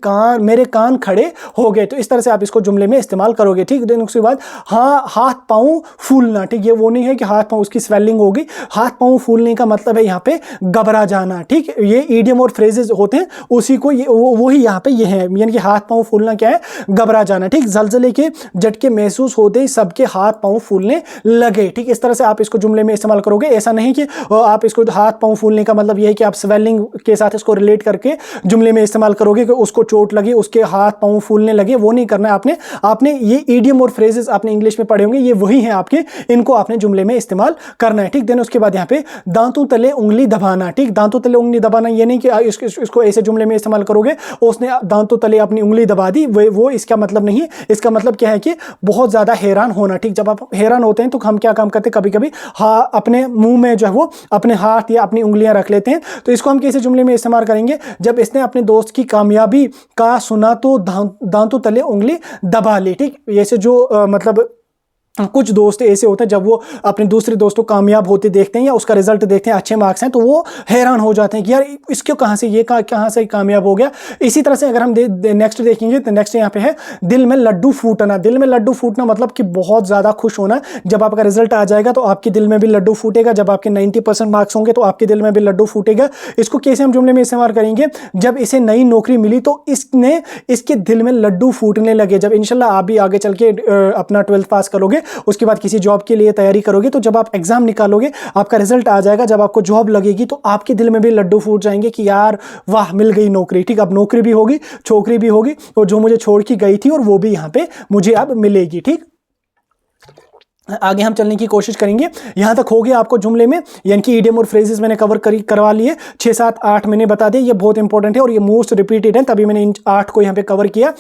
कान खड़े हो गए। तो इस तरह से आप इसको जुमले में इस्तेमाल करोगे। ठीक, देन उसके बाद हाथ पांव फूलना। ठीक, ये वो नहीं है कि हाथ पांव उसकी स्वेलिंग होगी, हाथ पांव फूलने का मतलब है यहाँ पे घबरा जाना। ठीक, ये इडियम और फ्रेजेस होते हैं, उसी को वही यहाँ पे ये है, यानी कि हाथ पांव फूलना क्या है? घबरा जाना। ठीक, जलजले के झटके महसूस होते ही सबके हाथ पांव फूलने लगे। ठीक, इस तरह से आप इसको जुमले में इस्तेमाल करोगे। ऐसा नहीं कि आप इसको हाथ पांव फूलने का मतलब ये है कि आप स्वेलिंग के साथ इसको रिलेट करके जुमले में इस्तेमाल करोगे कि उसको चोट लगी, उसके हाथ पांव फूलने लगे, वो नहीं करना है। आपने ये इडियम और फ्रेजेस आपने इंग्लिश में पढ़े होंगे, ये वही हैं आपके, इनको आपने जुमले में इस्तेमाल करना है। ठीक, देन उसके बाद यहाँ पे दांतों तले उंगली दबाना। ठीक, दांतों तले उंगली दबाना ये नहीं कि इसको ऐसे जुमले में इस्तेमाल करोगे उसने दांतों तले अपनी उंगली दबा दी, वो इसका मतलब नहीं है। इसका मतलब क्या है कि बहुत ज्यादा हैरान होना। ठीक, जब आप हैरान होते हैं तो हम क्या काम करते हैं, कभी कभी अपने मुंह में जो है वो अपने हाथ या अपनी उंगलियां रख लेते हैं। तो इसको हम कैसे जुमले में इस्तेमाल करेंगे? जब इसने अपने दोस्त की कामयाबी का सुना तो दांतों तले उंगली दबा ली। ठीक, ऐसे जो मतलब कुछ दोस्त ऐसे होते हैं जब वो अपने दूसरे दोस्त को कामयाब होते देखते हैं या उसका रिजल्ट देखते हैं, अच्छे मार्क्स हैं, तो वो हैरान हो जाते हैं कि यार इसको कहाँ से कामयाब हो गया। इसी तरह से अगर हम नेक्स्ट देखेंगे तो नेक्स्ट यहाँ पे है दिल में लड्डू फूटना। दिल में लड्डू फूटना मतलब कि बहुत ज़्यादा खुश होना। जब आपका रिजल्ट आ जाएगा तो आपके दिल में भी लड्डू फूटेगा, जब आपके 90% मार्क्स होंगे तो आपके दिल में भी लड्डू फूटेगा। इसको कैसे हम जुमले में इस्तेमाल करेंगे? जब इसे नई नौकरी मिली तो इसके दिल में लड्डू फूटने लगे। जब इंशाल्लाह आप भी आगे चल के अपना 12th पास करोगे, उसके बाद किसी जॉब के लिए तैयारी करोगे, तो जब आप एग्जाम निकालोगे, आपका रिजल्ट आ जाएगा, जब आपको जॉब लगेगी तो आपके दिल में भी लड्डू फूट जाएंगे कि यार वाह मिल गई नौकरी। ठीक, अब नौकरी भी होगी, छोकरी भी होगी, और जो मुझे छोड़ के गई थी और वो भी यहाँ पे मुझे अब मिलेगी। ठीक, आगे हम चलने की कोशिश करेंगे। यहां तक हो गया आपको जुमले में, यानी कि इडियम और फ्रेजेस मैंने करवा लिए, 6 7 8 मैंने बता दिए, ये बहुत इंपॉर्टेंट है और ये मोस्ट रिपीटेड है, तभी मैंने इन 8 को यहाँ पे कवर किया।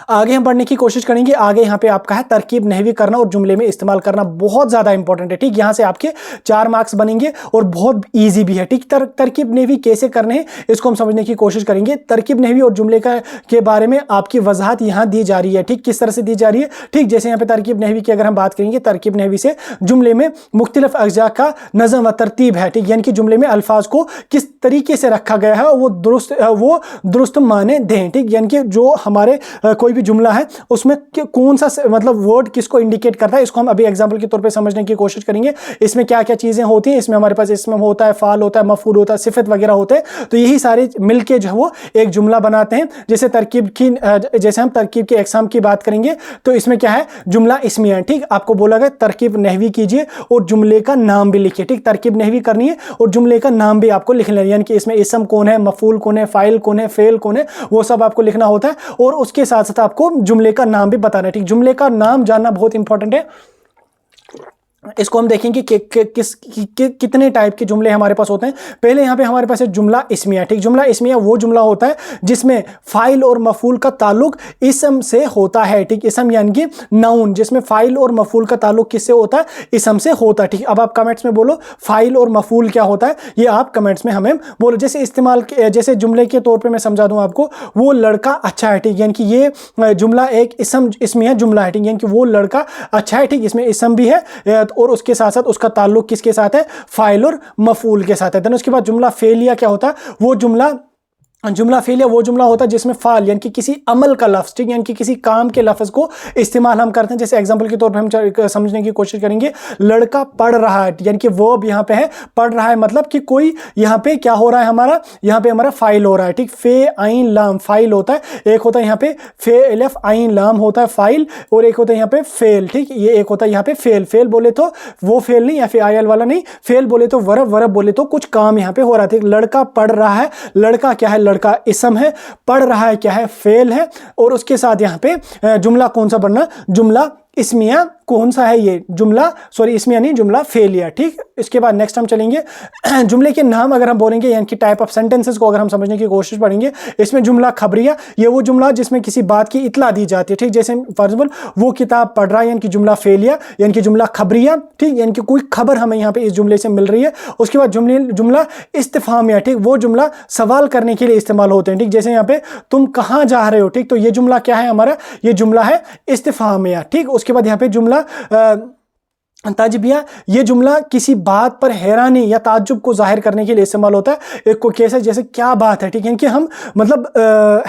आगे हम बढ़ने की कोशिश करेंगे। आगे यहाँ पे आपका है तरकीब नहवी करना और जुमले में इस्तेमाल करना, बहुत ज्यादा इंपॉर्टेंट है। ठीक, यहाँ से आपके 4 मार्क्स बनेंगे और बहुत इजी भी है। ठीक, तरकीब नहवी कैसे करने हैं इसको हम समझने की कोशिश करेंगे। तरकीब नहवी और जुमले के बारे में आपकी वजाहत यहाँ दी जा रही है। ठीक, किस तरह से दी जा रही है? ठीक, जैसे यहाँ पे तरकीब नहवी की अगर हम बात करेंगे, तरकीब नहवी से जुमले में मुख्तलिफ अज्जा का नज़म व तरतीब है। ठीक, यानी कि जुमले में अल्फाज को किस तरीके से रखा गया है वो दुरुस्त माने दें। ठीक, यानी कि जो हमारे कोई भी जुमला है उसमें कौन सा मतलब वर्ड किसको इंडिकेट करता है, इसको हम अभी एग्जांपल के तौर पे समझने की कोशिश करेंगे। इसमें क्या क्या चीजें होती हैं, इसमें हमारे पास इसमें होता है, फाल होता है, मफूल होता है, सिफत वगैरह होते हैं। तो यही सारे मिलके जो है वो एक जुमला बनाते हैं। जैसे तरकीब की जैसे हम तरकीब के एग्जाम की बात करेंगे तो इसमें क्या है, जुमला इस्मिया। ठीक, आपको बोला गया तरकीब नहवी कीजिए और जुमले का नाम भी लिखिए। ठीक, तरकीब नहवी करनी है और जुमले का नाम भी आपको लिख लेना है, यानी कि इसमें इसम कौन है, मफूल कौन है, फाइल कौन है, फेल कौन है, वो सब आपको लिखना होता है। और उसके साथ साथ आपको जुमले का नाम भी बताना है। ठीक, जुमले का नाम जानना बहुत इंपॉर्टेंट है। इसको हम देखेंगे कि कितने टाइप के जुमले हमारे पास होते हैं। पहले यहां पे हमारे पास है जुमला इस्मिया। ठीक, जुमला इस्मिया वो जुमला होता है जिसमें फाइल और मफूल का ताल्लुक इसम से होता है। ठीक, इसम यानी कि नाउन, जिसमें फाइल और मफूल का ताल्लुक किससे होता है, इसम से होता है। ठीक, अब आप कमेंट्स में बोलो फाइल और मफूल क्या होता है, ये आप कमेंट्स में हमें बोलो। जैसे इस्तेमाल जैसे जुमले के तौर पर मैं समझा दूं आपको, वो लड़का अच्छा है। ठीक, यानी कि ये जुमला एक इसम इस्मिया जुमला है। ठीक, यानी कि वो लड़का अच्छा है। ठीक, इसमें इसम भी है और उसके साथ साथ उसका ताल्लुक किसके साथ है, फाइल और मफूल के साथ है। देन उसके बाद जुमला फेलिया क्या होता है, वो जुमला फेलिया वो जुमला होता है जिसमें फाल यानी कि किसी अमल का लफ्ज, ठीक, यानी कि किसी काम के लफ्ज को इस्तेमाल हम करते हैं। जैसे एग्जांपल के तौर पे हम समझने की कोशिश करेंगे, लड़का पढ़ रहा है, यानी कि वर्ब यहाँ पे है, पढ़ रहा है मतलब कि कोई यहाँ पे क्या हो रहा है, हमारा यहाँ पे हमारा फाइल हो रहा है। ठीक, फे आइन लाम फाइल होता है, एक होता है यहाँ पे फे एलफ आइन लाम होता है फाइल, और एक होता है यहाँ पे फेल। ठीक, ये एक होता है यहाँ पे फेल। फेल बोले तो वो फेल नहीं, या फिर आई एल वाला नहीं, फेल बोले तो वर्ब, वर्ब बोले तो कुछ काम यहाँ पे हो रहा है। लड़का पढ़ रहा है, लड़का क्या है, लड़का इसम है, पढ़ रहा है क्या है, फेल है, और उसके साथ यहाँ पे जुमला कौन सा बनना, जुमला इस्मिया कौन सा है, ये जुमला सॉरी इस्मिया नहीं, जुमला फेलिया। ठीक, इसके बाद नेक्स्ट हम चलेंगे जुमले के नाम अगर हम बोलेंगे, यानी कि टाइप ऑफ सेंटेंसेस को अगर हम समझने की कोशिश करेंगे, इसमें जुमला खबरिया, ये वो जुमला जिसमें किसी बात की इतला दी जाती है। ठीक, जैसे फॉर एग्जांपल वो किताब पढ़ रहा है, यानी कि जुमला फेलिया, यानी कि जुमला खबरिया। ठीक, यानी कि कोई खबर हमें यहाँ पे इस जुमले से मिल रही है। उसके बाद जुमला इस्तिफामिया। ठीक, वो जुमला सवाल करने के लिए इस्तेमाल होते हैं। ठीक, जैसे यहाँ पे तुम कहाँ जा रहे हो। ठीक, तो ये जुमला क्या है हमारा, ये जुमला है इस्तिफामिया। ठीक, उसके बाद यहाँ पे जुमला ताजबिया, ये जुमला किसी बात पर हैरानी या ताज्जुब को जाहिर करने के लिए इस्तेमाल होता है। एक को कैसे, जैसे क्या बात है। ठीक है, कि हम मतलब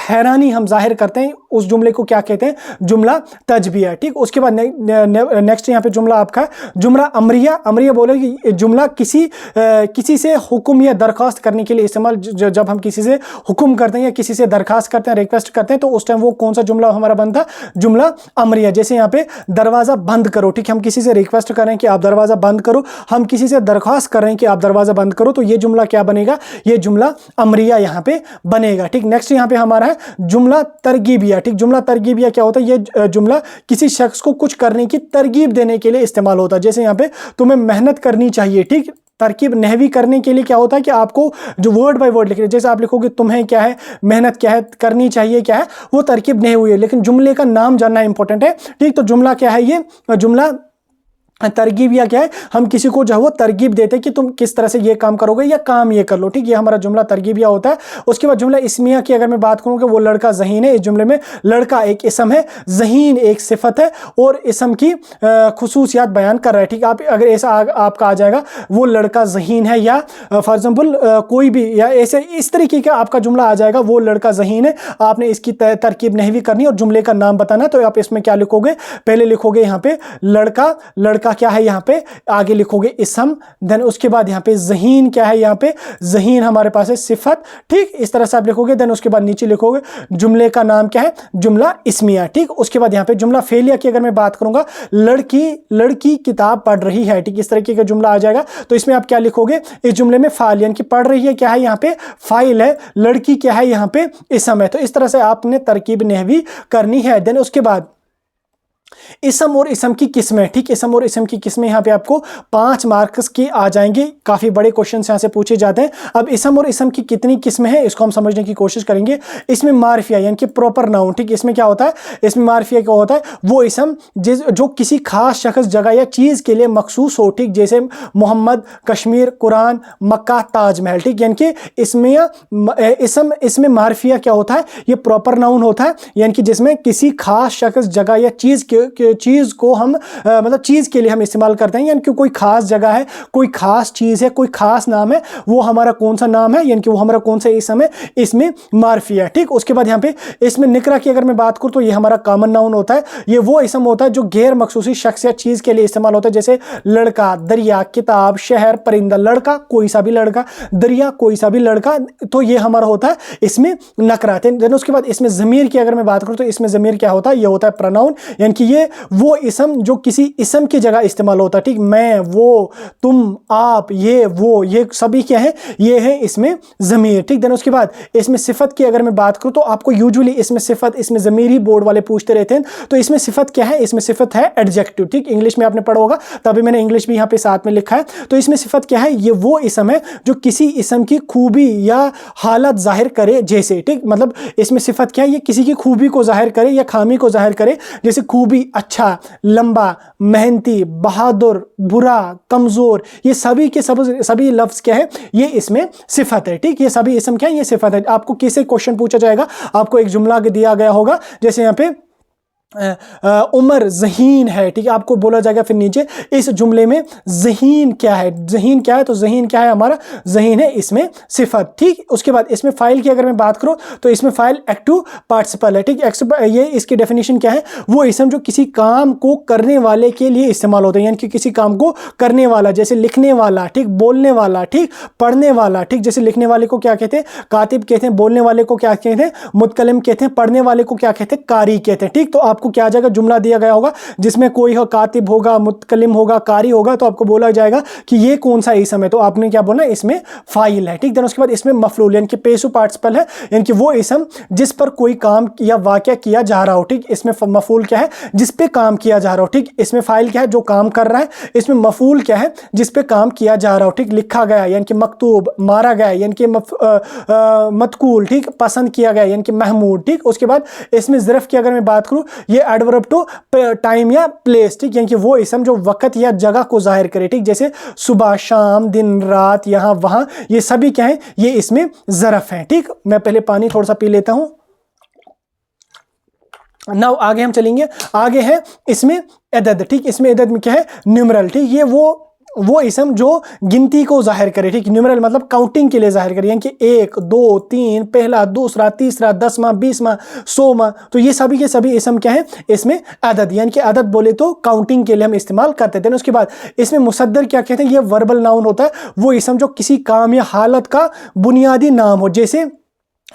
हैरानी हम जाहिर करते हैं, उस जुमले को क्या कहते हैं, जुमला तजबिया। ठीक, उसके बाद नेक्स्ट यहाँ पे जुमला आपका जुमला अमरिया। अमरिया बोले कि जुमला किसी से हुक्म या दरख्वास्त करने के लिए इस्तेमाल, जब हम किसी से हुक्म करते हैं या किसी से दरख्वास्त करते हैं, रिक्वेस्ट करते हैं, तो उस टाइम वो कौन सा जुमला हमारा बनता, जुमला अमरिया। जैसे यहाँ पे दरवाजा बंद करो। ठीक, हम किसी से रिक्वेस्ट कर रहे हैं कि आप दरवाजा बंद करो, हम किसी से दरख्वास्त कर रहे हैं कि आप दरवाजा बंद करो, तो ये जुमला क्या बनेगा, ये जुमला अमरिया यहाँ पे बनेगा। ठीक, नेक्स्ट यहाँ पे हमारा है जुमला तरगीबिया। ठीक, जुमला तरगीबिया क्या होता है, ये जुमला किसी शख्स को कुछ करने की तरगीब देने के लिए इस्तेमाल होता है। जैसे यहाँ पे तुम्हें मेहनत करनी चाहिए। ठीक, तरकीब नहवी करने के लिए क्या होता है कि आपको जो वर्ड बाय वर्ड लिखना, जैसे आप लिखोगे तुम्हें क्या है, मेहनत क्या है, करनी चाहिए क्या है, वो तरकीब नहीं हुई है, लेकिन जुमले का नाम जानना इंपॉर्टेंट है। ठीक, तो जुमला क्या है, ये जुमला तरगीब या क्या है, हम किसी को जो है वो तरगीब देते हैं कि तुम किस तरह से ये काम करोगे या काम ये कर लो। ठीक, ये हमारा जुमला तरगीबिया होता है। उसके बाद जुमला इस्मिया की अगर मैं बात करूँ कि वो लड़का ज़हीन है, इस जुमले में लड़का एक इसम है, ज़हीन एक सिफत है, और इसम की खुसूसियात बयान कर रहा है। ठीक, आप अगर ऐसा आपका आ जाएगा वो लड़का ज़हीन है, या फॉर एग्जाम्पल कोई भी, या ऐसे इस तरीके का आपका जुमला आ जाएगा, वो लड़का ज़हीन है, आपने इसकी तरकीब नहवी करनी और जुमले का नाम बताना। तो आप इसमें क्या लिखोगे, पहले लिखोगे यहाँ पे लड़का क्या है, यहाँ पे आगे लिखोगे इसम, देन उसके बाद यहाँ पे ज़हीन क्या है, यहाँ पे ज़हीन हमारे पास है सिफत। ठीक, इस तरह से आप लिखोगे, देन उसके बाद नीचे लिखोगे जुमले का नाम क्या है, जुमला इस्मिया। ठीक, उसके बाद यहाँ पे जुमला फेलिया की अगर मैं बात करूंगा, लड़की किताब पढ़ रही है। ठीक, इस तरीके का जुमला आ जाएगा। तो इसमें आप क्या लिखोगे, इस जुमले में फाइल यानी कि पढ़ रही है क्या है, यहाँ पे फाइल है, लड़की क्या है, यहाँ पे इसम है। तो इस तरह से आपने तरकीब नहवी करनी है। देन उसके बाद इसम और इसम की किस्में। ठीक, इसम और इसम की किस्में यहाँ पे आपको 5 मार्क्स की आ जाएंगे, काफी बड़े क्वेश्चन यहाँ से पूछे जाते हैं। अब इसम और इसम की कितनी किस्में हैं इसको हम समझने की कोशिश करेंगे। इसमें मारफिया यानी कि प्रॉपर नाउन। ठीक, इसमें क्या होता है, इसमें मारफिया क्या होता है, वो इसम जो किसी खास शख्स, जगह या चीज के लिए मखसूस हो। ठीक, जैसे मोहम्मद, कश्मीर, कुरान, मक्का, ताजमहल। ठीक, यानी कि इसमें मारफिया क्या होता है, ये प्रॉपर नाउन होता है, यानी कि जिसमें किसी खास शख्स, जगह या चीज के चीज़ को हम मतलब चीज़ के लिए हम इस्तेमाल करते हैं, यानी कि कोई खास जगह है, कोई खास चीज़ है, कोई खास नाम है, वो हमारा कौन सा नाम है, यानी कि वो हमारा कौन सा इसम है, इसमें मार्फी है। ठीक, उसके बाद यहाँ पे इसमें निकरा की अगर मैं बात करूँ तो ये हमारा कॉमन नाउन होता है। ये वो इसम होता है जो गैर मखसूसी शख्स या चीज़ के लिए इस्तेमाल होता है, जैसे लड़का, दरिया, किताब, शहर, परिंदा। लड़का कोई सा भी लड़का, दरिया कोई सा भी लड़का, तो ये हमारा होता है इसमें नकरा। देन उसके बाद इसमें ज़मीर की अगर मैं बात करूँ तो इसमें ज़मीर क्या होता है, ये होता है प्रोनाउन, यानी कि ये वो इसम जो किसी इसम की जगह इस्तेमाल होता है। ठीक, मैं, वो, तुम, आप, ये, वो, ये सभी क्या है, ये है इसमें ज़मीर। ठीक, देन उसके बाद इसमें सिफत की अगर मैं बात करूँ तो आपको यूजुअली इसमें सिफत, इसमें ज़मीर ही बोर्ड वाले पूछते रहते हैं, तो इसमें सिफत क्या है, इसमें सिफत है एडजेक्टिव। ठीक, इंग्लिश में आपने पढ़ा होगा, तभी मैंने इंग्लिश भी यहाँ पे साथ में लिखा है। तो इसमें सिफत क्या है, ये वो इसम है जो किसी इसम की खूबी या हालत जाहिर करे जैसे। ठीक, मतलब इसमें सिफत क्या है, ये किसी की खूबी को जाहिर करे या खामी को जाहिर करे, जैसे खूबी, अच्छा, लंबा, मेहनती, बहादुर, बुरा, कमजोर, ये सभी के सभी लफ्ज क्या है, ये इसमें सिफत है। ठीक, ये सभी इसम क्या है, ये सिफत है। आपको किसे क्वेश्चन पूछा जाएगा, आपको एक जुमला दिया गया होगा, जैसे यहाँ पे उमर ज़हीन है। ठीक है, आपको बोला जाएगा फिर नीचे इस जुमले में ज़हीन क्या है, ज़हीन क्या है, तो ज़हीन क्या है, हमारा ज़हीन है इसमें सिफत। ठीक, उसके बाद इसमें फ़ाइल की अगर मैं बात करूं तो इसमें फ़ाइल एक्टिव पार्टिसिपल है। ठीक, ये इसकी डेफिनेशन क्या है, वो इसम जो किसी काम को करने वाले के लिए इस्तेमाल होते हैं, यानी कि किसी काम को करने वाला, जैसे लिखने वाला, ठीक, बोलने वाला, ठीक, पढ़ने वाला। ठीक, जैसे लिखने वाले को क्या कहते हैं, कातिब कहते हैं, बोलने वाले को क्या कहते हैं, मुतकलम कहते हैं, पढ़ने वाले को क्या कहते हैं, कारी कहते हैं। ठीक, तो आपको क्या आ जाएगा, जुमला दिया गया होगा जिसमें कोई हो, कातिब होगा, मुतकल्लिम होगा, कारी होगा, तो आपको बोला जाएगा कि ये कौन सा इसम है, तो आपने क्या बोलना, इसमें फाइल है। ठीक, देन उसके बाद इसमें मफलूल यानी कि पेशु पार्टिसिपल है, यानी कि वो इसम जिस पर कोई काम या वाक़या किया जा रहा हो। ठीक, इसमें मफूल क्या है, जिस पे काम किया जा रहा हो। ठीक, इसमें फाइल क्या है, जो काम कर रहा है, इसमें मफूल क्या है, जिस पे काम किया जा रहा हो। ठीक, लिखा गया यानी कि मकतूब, मारा गया यानी कि मतकूल, ठीक, पसंद किया गया यानी कि महमूद। ठीक, उसके बाद इसमें ज़रफ़ की अगर मैं बात करूं, ये एडवर्ब टू टाइम या प्लेस। ठीक, यानी कि वो इसम जो वक्त या जगह को जाहिर करे। ठीक, जैसे सुबह, शाम, दिन, रात, यहाँ, वहाँ, ये सभी क्या है, ये इसमें ज़रफ़ हैं। ठीक, मैं पहले पानी थोड़ा सा पी लेता हूं। नाउ आगे हम चलेंगे, आगे है इसमें अदद। ठीक, इसमें अदद में क्या है, न्यूमरल। ठीक, ये वो इसम जो गिनती को जाहिर करे। ठीक, न्यूमरल मतलब काउंटिंग के लिए जाहिर करे, यानी कि 1, 2, 3, पहला, दूसरा, तीसरा, 10वां, 20वां, 100वां, तो ये सभी के सभी इसम क्या है, इसमें अदद, यानी कि अदद बोले तो काउंटिंग के लिए हम इस्तेमाल करते थे। उसके बाद इसमें मुसद्दर क्या कहते हैं, ये वर्बल नाउन होता है, वो इसम जो किसी काम या हालत का बुनियादी नाम हो, जैसे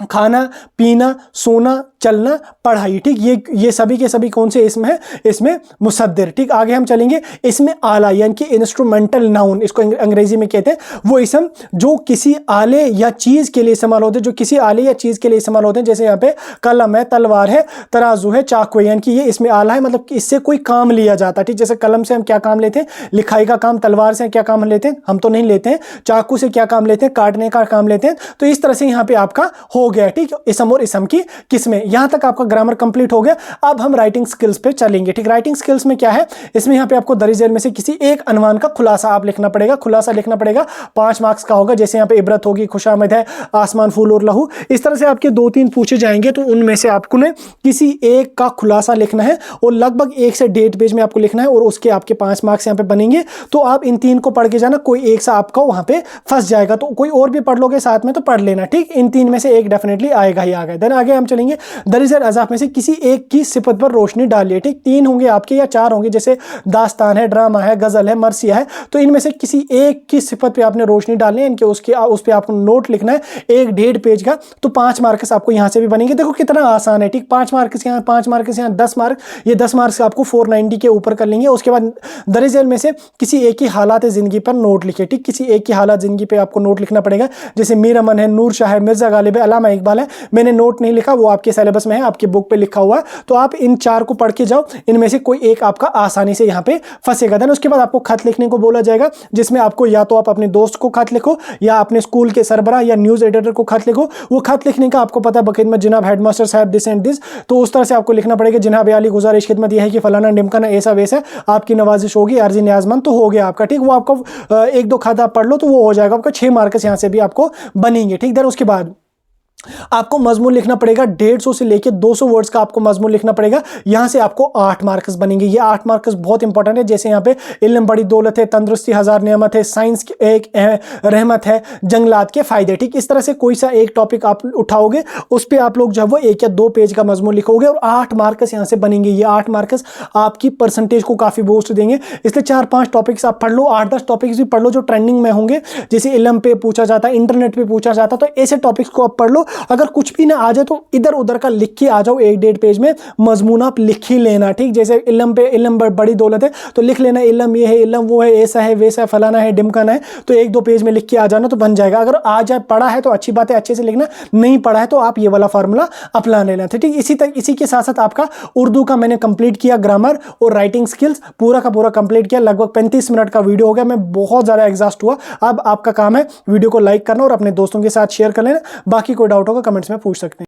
खाना, पीना, सोना, चलना, पढ़ाई। ठीक, ये सभी के सभी कौन से इसम है, इसमें मुसद्दर। ठीक, आगे हम चलेंगे, इसमें आला यानी कि इंस्ट्रूमेंटल नाउन, इसको अंग्रेजी में कहते हैं, वो इसम जो किसी आले या चीज़ के लिए इस्तेमाल होते हैं, जो किसी आले या चीज़ के लिए इस्तेमाल होते हैं, जैसे यहाँ पे कलम है, तलवार है, तराजू है, चाकू है, यानी कि ये इसमें आला है, मतलब कि इससे कोई काम लिया जाता है। ठीक, जैसे कलम से हम क्या काम लेते हैं, लिखाई का काम, तलवार से क्या काम लेते हैं, हम तो नहीं लेते हैं, चाकू से क्या काम लेते हैं, काटने का काम लेते हैं। तो इस तरह से यहाँ पे आपका हो गया। ठीक, इसम और इसम की किस्में, यहां तक आपका ग्रामर कंप्लीट हो गया। अब हम राइटिंग स्किल्स पे चलेंगे। ठीक, राइटिंग स्किल्स में क्या है, इसमें यहां पे आपको दरिजेल में से किसी एक अनवान का खुलासा आप लिखना पड़ेगा। खुलासा लिखना पड़ेगा, 5 मार्क्स का होगा, जैसे यहां पे इबरत होगी, खुशामद है, आसमान, फूल और लहू, इस तरह से आपके 2-3 पूछे जाएंगे, तो उनमें से आपको ने किसी एक का खुलासा लिखना है और लगभग 1 से 1.5 पेज में आपको लिखना है और उसके आपके 5 मार्क्स यहां पे बनेंगे। तो आप इन 3 को पढ़ के जाना, कोई एक सा आपका वहां पे फंस जाएगा, तो कोई और भी पढ़ लोगे साथ में तो पढ़ लेना। ठीक, इन 3 में से एक डेफिनेटली आएगा ही आएगा। देन आगे हम चलेंगे, दरिजल अज़ाफ में से किसी एक की सिफत पर रोशनी डालिए। ठीक, 3 होंगे आपके या 4 होंगे, जैसे दास्तान है, ड्रामा है, गजल है, मरसिया है, तो इनमें से किसी एक की सिफत पे आपने रोशनी डालनी है, इनके उस पे आपको नोट लिखना है 1-1.5 पेज का, तो 5 मार्क्स आपको यहां से भी बनेंगे। देखो कितना आसान है। ठीक, 5 मार्क्स यहाँ, 5 मार्क्स यहाँ, 10 मार्क, ये 10 मार्क्स आपको 490 के ऊपर कर लेंगे। उसके बाद दरिजल में से किसी एक की हालात जिंदगी पर नोट लिखे। ठीक, किसी एक की हालात जिंदगी पे आपको नोट लिखना पड़ेगा, जैसे मीर अमन है, नूर शाह है, मिर्जा गालिब है, अल्लामा इकबाल है। मैंने नोट नहीं लिखा, वो आपके सिलेबस में है, आपकी बुक पे लिखा हुआ है, तो आप इन 4 को पढ़ के जाओ, इनमें से कोई एक आपका आसानी से यहाँ पे फंसेगा। देन उसके बाद आपको खत लिखने को बोला जाएगा, जिसमें आपको या तो आप अपने दोस्त को खत लिखो या अपने स्कूल के सरबराह या न्यूज़ एडिटर को खत लिखो। वो खत लिखने का आपको पता है, बखिदमत जनाब हेडमास्टर साहब दिस एंड दिस, तो उस तरह से आपको लिखना पड़ेगा, जनाब आली गुजारिश खिदमत यह है कि फलाना ढिमकाना ऐसा वैसा, आपकी नवाजिश होगी, अर्जी न्याजमंद, तो हो गया आपका। ठीक, वो आपको 1-2 खत आप पढ़ लो तो वो हो जाएगा, आपका 6 मार्क्स यहाँ से भी आपको बनेंगे। ठीक, देन उसके बाद आपको मजमून लिखना पड़ेगा 150 से लेके 200 वर्ड्स का आपको मजमून लिखना पड़ेगा। यहां से आपको 8 मार्क्स बनेंगे। ये 8 मार्क्स बहुत इंपॉर्टेंट है। जैसे यहाँ पे इल्म बड़ी दौलत है, तंदुरुस्ती हजार नेमत है, साइंस एक रहमत है, जंगलात के फायदे। ठीक, इस तरह से कोई सा एक टॉपिक आप उठाओगे, उस पर आप लोग जो है वो 1 या 2 पेज का मजमून लिखोगे और 8 मार्क्स यहां से बनेंगे। ये 8 मार्क्स आपकी परसेंटेज को काफी बूस्ट देंगे। इसलिए 4-5 टॉपिक्स आप पढ़ लो, 8-10 टॉपिक्स भी पढ़ लो जो ट्रेंडिंग में होंगे। जैसे इल्म पे पूछा जाता है, इंटरनेट पे पूछा जाता है, तो ऐसे टॉपिक्स को आप पढ़ लो। अगर कुछ भी ना आ जाए तो इधर उधर का लिख के आ जाओ। 1-1.5 पेज में मजमून आप लिख ही लेना। ठीक, जैसे इल्म पे इल्म बड़ी दौलत है तो लिख लेना, इल्म ये है, इल्म वो है, ऐसा है, वैसा है, फलाना है, ढिमकाना है, तो 1-2 पेज में लिख के आ जाना तो बन जाएगा। अगर आ जाए, पढ़ा है तो अच्छी बात है, अच्छे से लिखना, नहीं पढ़ा है तो आप ये वाला फार्मूला अपना लेना। ठीक, इसी के साथ साथ आपका उर्दू का मैंने कंप्लीट किया, ग्रामर और राइटिंग स्किल्स पूरा का पूरा कंप्लीट किया। लगभग 35 मिनट का वीडियो हो गया। मैं बहुत ज्यादा एग्जॉस्ट हुआ। अब आपका काम है वीडियो को लाइक करना और अपने दोस्तों के साथ शेयर कर लेना। बाकी कोई डाउट होगा कमेंट्स में पूछ सकते हैं।